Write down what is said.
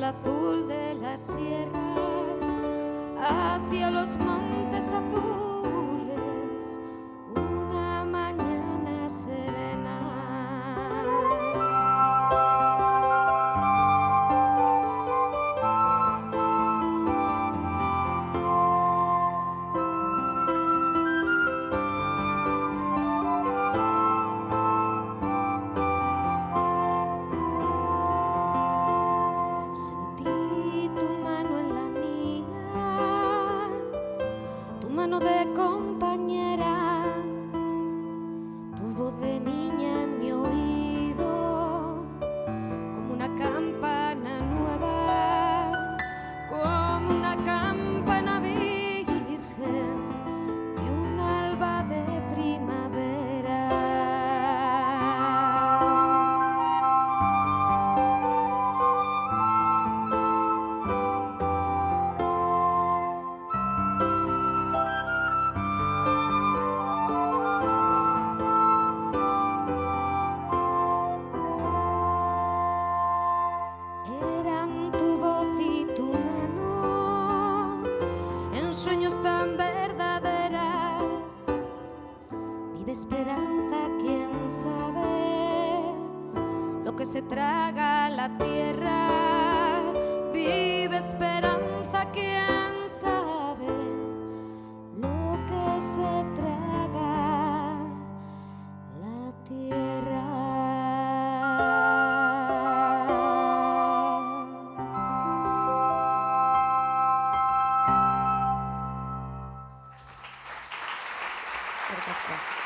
al azul de las sierras, hacia los montes azules, una mañana serena. Mano de compañera, tu voz de niña en mi oído, como una campana nueva, como una campana virgen de un alba de primavera. Sueños tan verdaderas, vive esperanza, quién sabe lo que se traga la tierra, vive esperanza, quién sabe lo que se traga la tierra. Gracias.